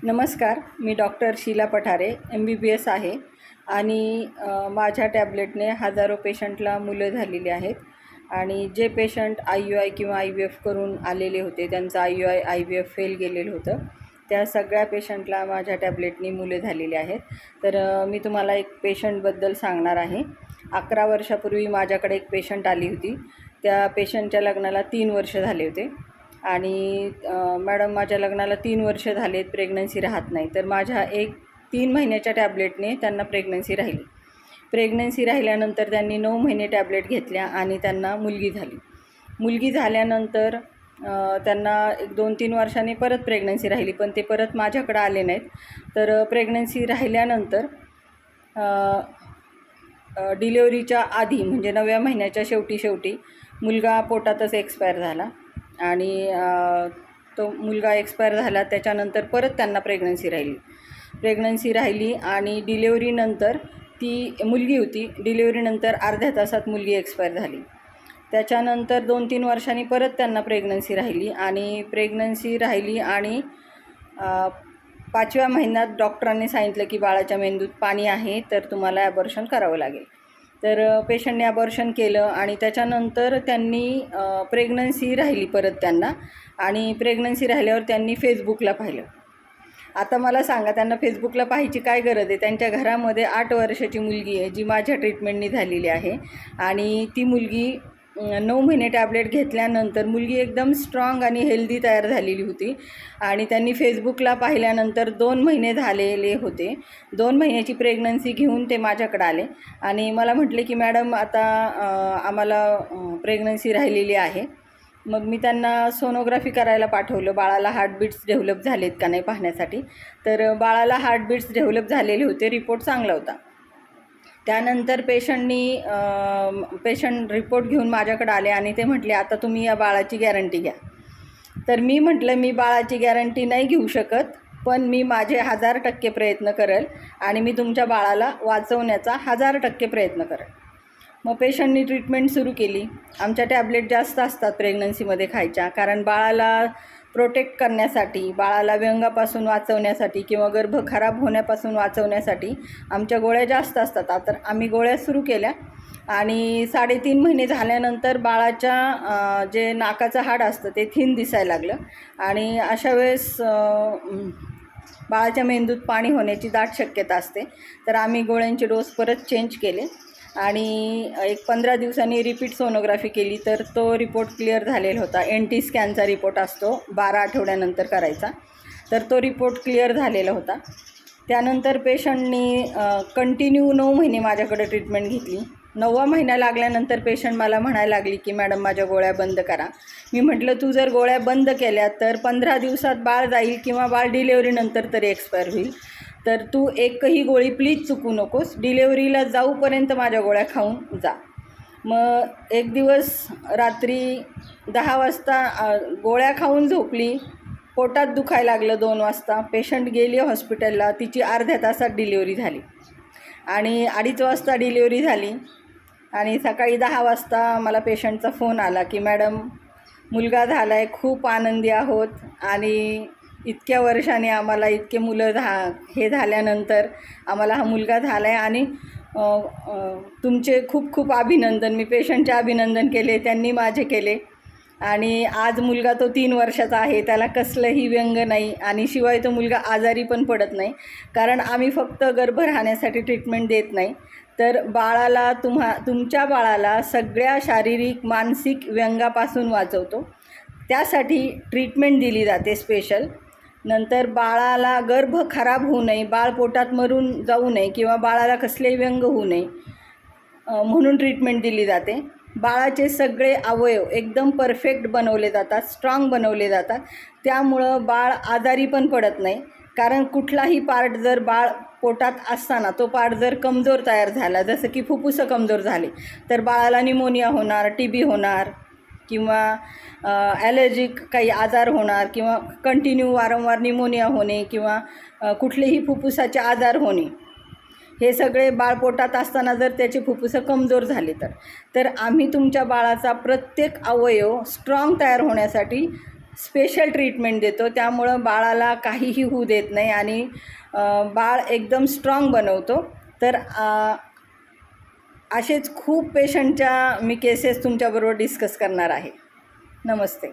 नमस्कार, मी doctor Sheila Pathare MBBS आहे आणि माझ्या टॅब्लेटने हजारो पेशंटला मुलं झालेली आहेत आणि जे पेशंट IUI किंवा IVF करून आलेले होते, त्यांचं IUI IVF फेल गेलेलं होतं, त्या सगळ्या पेशंटला माझ्या टॅब्लेटनी मुलं झालेली आहेत. तर मी तुम्हाला एक पेशंटबद्दल सांगणार आहे. 11 वर्षापूर्वी माझ्याकडे एक पेशंट आली होती. त्या पेशंटच्या लग्नाला 3 वर्ष झाले होते आणि मॅडम माझ्या लग्नाला 3 वर्ष झालेत, प्रेग्नन्सी राहत नाही. तर माझ्या 3 महिन्याच्या टॅब्लेटने त्यांना प्रेग्नन्सी राहिली. प्रेग्नन्सी राहिल्यानंतर त्यांनी 9 महिने टॅब्लेट घेतल्या आणि त्यांना मुलगी झाली. मुलगी झाल्यानंतर त्यांना 2-3 वर्षांनी परत प्रेग्नन्सी राहिली, पण ते परत माझ्याकडे आले नाहीत. तर प्रेग्नन्सी राहिल्यानंतर डिलिव्हरीच्या आधी म्हणजे 9व्या महिन्याच्या शेवटी मुलगा पोटातच एक्सपायर झाला आणि तो मुलगा एक्सपायर झाला. त्याच्यानंतर परत त्यांना प्रेग्नन्सी राहिली आणि डिलेवरीनंतर ती मुलगी होती. डिलेवरीनंतर अर्ध्या तासात मुलगी एक्सपायर झाली. त्याच्यानंतर 2-3 वर्षांनी परत त्यांना प्रेग्नन्सी राहिली आणि 5व्या महिन्यात डॉक्टरांनी सांगितलं की बाळाच्या मेंदूत पाणी आहे, तर तुम्हाला ॲबॉर्शन करावं लागेल. तर पेशंटने ॲबॉर्शन केलं आणि त्याच्यानंतर त्यांनी प्रेग्नन्सी राहिली परत त्यांना आणि प्रेग्नन्सी राहिल्यावर त्यांनी फेसबुकला पाहिलं. आता मला सांगा, त्यांना फेसबुकला पाहायची काय गरज आहे? त्यांच्या घरामध्ये 8 वर्षाची मुलगी आहे, जी माझ्या ट्रीटमेंटनी झालेली आहे आणि ती मुलगी 9 महिने टॅब्लेट घेतल्यानंतर मुलगी एकदम स्ट्रॉंग आणि हेल्दी तयार झालेली होती आणि त्यांनी फेसबुकला पाहिल्यानंतर 2 महिने झालेले होते. 2 महिन्याची प्रेग्नन्सी घेऊन ते माझ्याकडे आले आणि मला म्हटले की मॅडम आता आम्हाला प्रेग्नन्सी राहिलेली आहे. मग मी त्यांना सोनोग्राफी करायला पाठवलं, बाळाला हार्टबीट्स डेव्हलप झालेत का नाही पाहण्यासाठी. तर बाळाला हार्टबीट्स डेव्हलप झालेले होते, रिपोर्ट चांगला होता. त्यानंतर पेशंट रिपोर्ट घेऊन माझ्याकडे आले आणि ते म्हटले आता तुम्ही या बाळाची गॅरंटी घ्या. तर मी म्हटलं मी बाळाची गॅरंटी नाही घेऊ शकत, पण मी माझे 1000% प्रयत्न करेल आणि मी तुमच्या बाळाला वाचवण्याचा 1000% प्रयत्न करेल. मग पेशंटनी ट्रीटमेंट सुरू केली. आमच्या टॅब्लेट जास्त असतात प्रेग्नन्सीमध्ये खायच्या, कारण बाळाला प्रोटेक्ट करण्यासाठी, बाळाला व्यंगापासून वाचवण्यासाठी किंवा गर्भ खराब होण्यापासून वाचवण्यासाठी आमच्या गोळ्या जास्त असतात. तर आम्ही गोळ्या सुरू केल्या आणि 3.5 महिने झाल्यानंतर बाळाच्या जे नाकाचं हाड असतं ते थिन दिसायला लागलं आणि अशा वेळेस बाळाच्या मेंदूत पाणी होण्याची दाट शक्यता असते. तर आम्ही गोळ्यांचे डोस परत चेंज केले आणि 15 दिवसांनी रिपीट सोनोग्राफी केली. तर तो रिपोर्ट क्लिअर झालेला होता. NT स्कॅनचा रिपोर्ट असतो, 12 आठवड्यानंतर करायचा. तर तो रिपोर्ट क्लिअर झालेला होता. त्यानंतर पेशंटनी कंटिन्यू 9 महिने माझ्याकडे ट्रीटमेंट घेतली. 9वा महिना लागल्यानंतर पेशंट मला म्हणायला लागली की मॅडम माझ्या गोळ्या बंद करा. मी म्हटलं तू जर गोळ्या बंद केल्या तर 15 दिवसात बाळ जाईल किंवा बाळ डिलेवरीनंतर तरी एक्सपायर होईल. तर तू एकही गोळी प्लीज चुकू नकोस, डिलेवरीला जाऊपर्यंत माझ्या गोळ्या खाऊन जा. मग एक दिवस रात्री 10 वाजता गोळ्या खाऊन झोपली, पोटात दुखायला लागलं. 2 वाजता पेशंट गेली हॉस्पिटलला. तिची अर्ध्या तासात डिलिव्हरी झाली आणि 2:30 वाजता डिलिव्हरी झाली आणि सकाळी 10 वाजता मला पेशंटचा फोन आला की मॅडम मुलगा झाला आहे, खूप आनंदी आहोत आणि इतक्या वर्षांनी आम्हाला इतके मुलं हे झाल्यानंतर आम्हाला हा मुलगा झाला आहे आणि तुमचे खूप खूप अभिनंदन. मी पेशंटचे अभिनंदन केले, त्यांनी माझे केले आणि आज मुलगा तो 3 वर्षाचा आहे, त्याला कसलंही व्यंग नाही आणि शिवाय तो मुलगा आजारी पण पडत नाही. कारण आम्ही फक्त गर्भ राहण्यासाठी ट्रीटमेंट देत नाही, तर बाळाला तुमच्या बाळाला सगळ्या शारीरिक मानसिक व्यंगापासून वाचवतो. त्यासाठी ट्रीटमेंट दिली जाते स्पेशल. नंतर बाळाला गर्भ खराब होऊ नये, बाळ पोटात मरून जाऊ नये किंवा बाळाला कसलेही व्यंग होऊ नये म्हणून ट्रीटमेंट दिली जाते. बाळाचे सगळे अवयव एकदम परफेक्ट बनवले जातात, स्ट्रॉंग बनवले जातात. त्यामुळं बाळ आजारी पण पडत नाही. कारण कुठलाही पार्ट जर बाळ पोटात असताना तो पार्ट जर कमजोर तयार झाला, जसं की फुफ्फुसं कमजोर झाले, तर बाळाला निमोनिया होणार, TB होणार किंवा ॲलर्जिक काही आजार होणार किंवा कंटिन्यू वारंवार निमोनिया होणे किंवा कुठलेही फुफ्फुसाचे आजार होणे, हे सगळे बाळ पोटात असताना जर त्याचे फुफ्फुसं कमजोर झाले तर आम्ही तुमच्या बाळाचा प्रत्येक अवयव स्ट्रॉंग तयार होण्यासाठी स्पेशल ट्रीटमेंट देतो, त्यामुळं बाळाला काहीही होऊ देत नाही आणि बाळ एकदम स्ट्रॉंग बनवतो. तर असेच खूप पेशंटच्या मी केसेस तुमच्याबरोबर डिस्कस करणार आहे. नमस्ते.